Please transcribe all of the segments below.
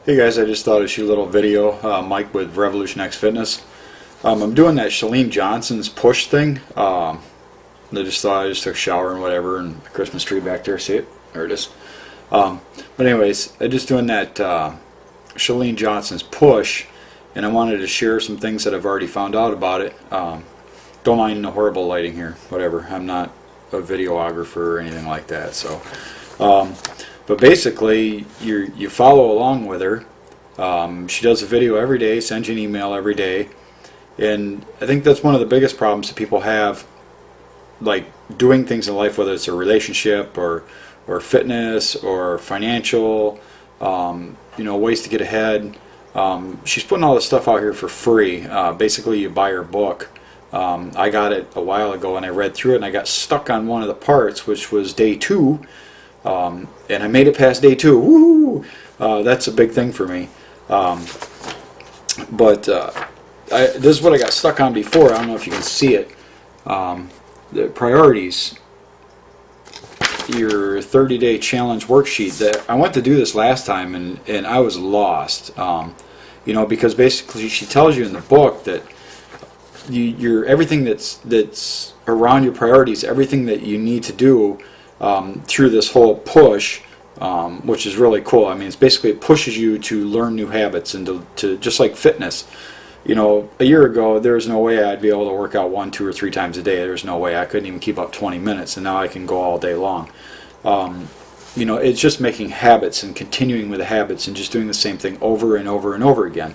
Hey guys, I just thought I'd shoot a little video. Mike with Revolution X Fitness. I'm doing that Chalene Johnson's push thing. I just thought I just took a shower and whatever, and the Christmas tree back there. See it? There it is. But anyways, I'm just doing that Chalene Johnson's push, and I wanted to share some things that I've already found out about it. Don't mind the horrible lighting here. Whatever. I'm not a videographer or anything like that. So. But basically, you follow along with her. She does a video every day, sends you an email every day, and I think that's one of the biggest problems that people have, like doing things in life, whether it's a relationship or fitness or financial, ways to get ahead. She's putting all this stuff out here for free. Basically, you buy her book. I got it a while ago, and I read through it, and I got stuck on one of the parts, which was day 2. And I made it past day 2. Woo! That's a big thing for me. This is what I got stuck on before. I don't know if you can see it. The priorities. Your 30-day challenge worksheet. That I went to do this last time, and I was lost. Because basically she tells you in the book that you're everything that's around your priorities, everything that you need to do. Through this whole push, which is really cool. I mean, it pushes you to learn new habits and to just like fitness. A year ago, there was no way I'd be able to work out 1, 2, or 3 times a day. There's no way. I couldn't even keep up 20 minutes, and now I can go all day long. It's just making habits and continuing with the habits and just doing the same thing over and over and over again.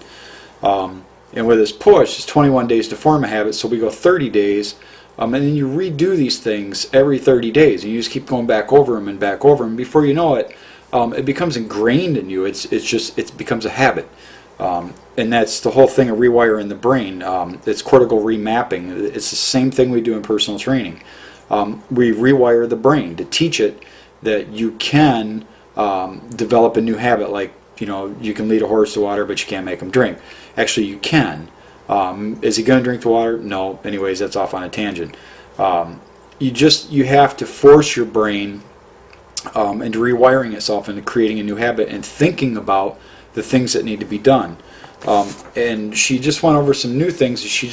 And with this push, it's 21 days to form a habit, so we go 30 days. And then you redo these things every 30 days, and you just keep going back over them and back over them. Before you know it, it becomes ingrained in you. It becomes a habit, and that's the whole thing of rewiring the brain. It's cortical remapping. It's the same thing we do in personal training. We rewire the brain to teach it that you can develop a new habit. Like you can lead a horse to water, but you can't make him drink. Actually, you can. Is he going to drink the water? No. Anyways, that's off on a tangent. You have to force your brain into rewiring itself into creating a new habit and thinking about the things that need to be done. And she just went over some new things. She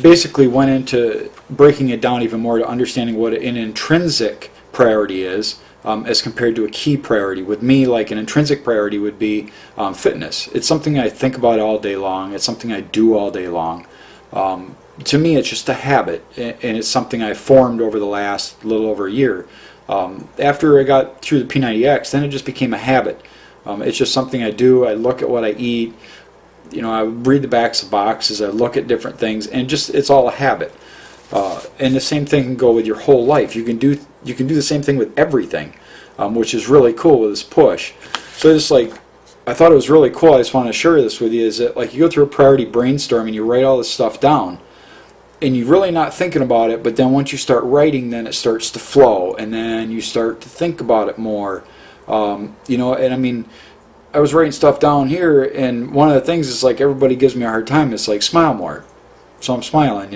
basically went into breaking it down even more to understanding what an intrinsic priority is. As compared to a key priority. With me, like an intrinsic priority would be fitness. It's something I think about all day long. It's something I do all day long. To me, it's just a habit, and it's something I formed over the last little over a year. After I got through the P90X, then it just became a habit. It's just something I do. I look at what I eat. I read the backs of boxes. I look at different things, and it's all a habit. And the same thing can go with your whole life. You can do the same thing with everything, which is really cool with this push. So I thought it was really cool. I just want to share this with you. Is that you go through a priority brainstorm and you write all this stuff down, and you're really not thinking about it. But then once you start writing, then it starts to flow, and then you start to think about it more. And I mean, I was writing stuff down here, and one of the things is everybody gives me a hard time. It's smile more, so I'm smiling.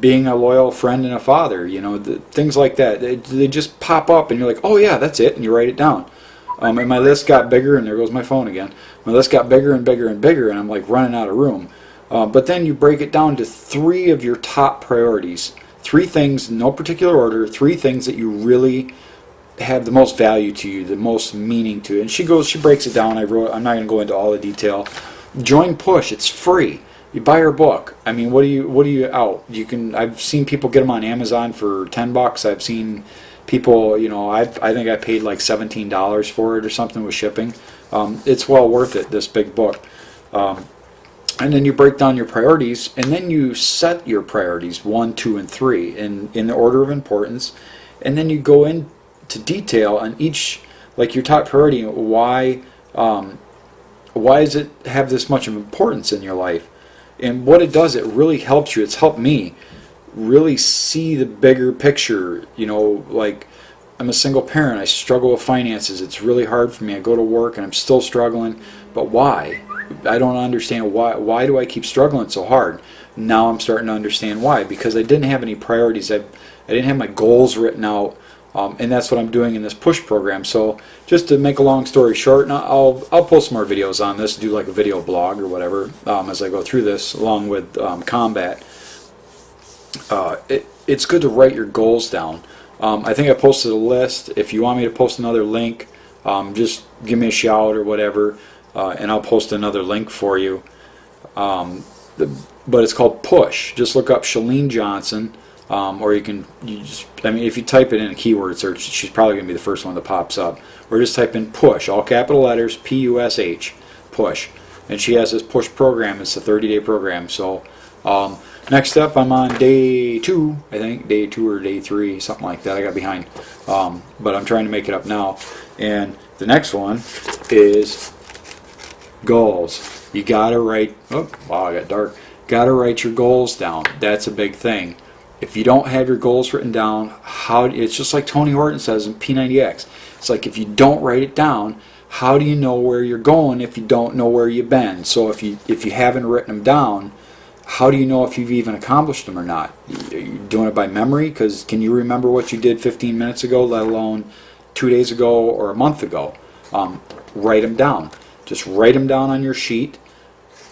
Being a loyal friend and a father, things like that, they just pop up, and you're like, oh yeah, that's it, and you write it down. And my list got bigger, and there goes my phone again. My list got bigger and bigger and bigger, and I'm running out of room. But then you break it down to 3 of your top priorities, 3 things, in no particular order, 3 things that you really have the most value to you, the most meaning to you. And she breaks it down. I'm not going to go into all the detail. Join Push. It's free. You buy her book. I mean, what are you out? I've seen people get them on Amazon for $10. I've seen people, I think I paid $17 for it or something with shipping. It's well worth it, this big book. And then you break down your priorities, and then you set your priorities 1, 2, and 3 in the order of importance, and then you go into detail on each, your top priority. Why does it have this much of importance in your life? And what it does, it really helps you. It's helped me really see the bigger picture. I'm a single parent. I struggle with finances. It's really hard for me. I go to work and I'm still struggling. But why? I don't understand why. Why do I keep struggling so hard? Now I'm starting to understand why. Because I didn't have any priorities. I didn't have my goals written out And that's what I'm doing in this push program. So just to make a long story short, and I'll post more videos on this, do like a video blog or whatever as I go through this, along with combat. It's good to write your goals down. I think I posted a list. If you want me to post another link, just give me a shout or whatever, and I'll post another link for you. But it's called Push. Just look up Chalene Johnson. Or if you type it in a keyword search, she's probably going to be the first one that pops up. Or just type in Push, all capital letters, P-U-S-H, Push. And she has this Push program. It's a 30-day program. So next up, I'm on day 2, I think, day 2 or day 3, something like that. I got behind. But I'm trying to make it up now. And the next one is goals. You got to write, oh, wow, I got dark. Got to write your goals down. That's a big thing. If you don't have your goals written down, it's just like Tony Horton says in P90X. It's like if you don't write it down, how do you know where you're going if you don't know where you've been? So if you haven't written them down, how do you know if you've even accomplished them or not? Are you doing it by memory? Because can you remember what you did 15 minutes ago, let alone 2 days ago or a month ago? Write them down. Just write them down on your sheet.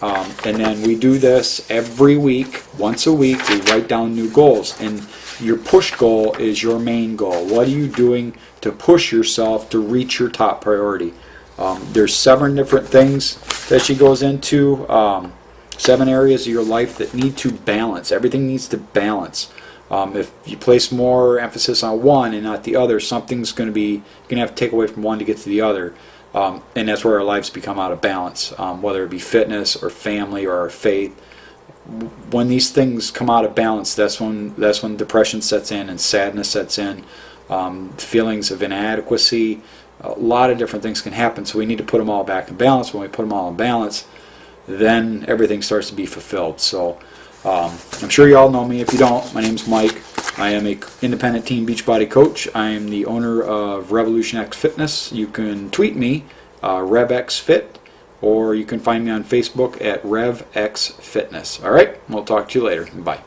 And then we do this every week, once a week. We write down new goals, and your push goal is your main goal. What are you doing to push yourself to reach your top priority? There's 7 different things that she goes into, 7 areas of your life that need to balance. Everything needs to balance. If you place more emphasis on one and not the other, something's going to have to take away from one to get to the other. And that's where our lives become out of balance, whether it be fitness or family or our faith. When these things come out of balance, that's when depression sets in and sadness sets in, feelings of inadequacy. A lot of different things can happen, so we need to put them all back in balance. When we put them all in balance, then everything starts to be fulfilled. So I'm sure you all know me. If you don't, my name's Mike. I am an independent teen beachbody coach. I am the owner of Revolution X Fitness. You can tweet me, revxfit, or you can find me on Facebook at revxfitness. All right, we'll talk to you later. Bye.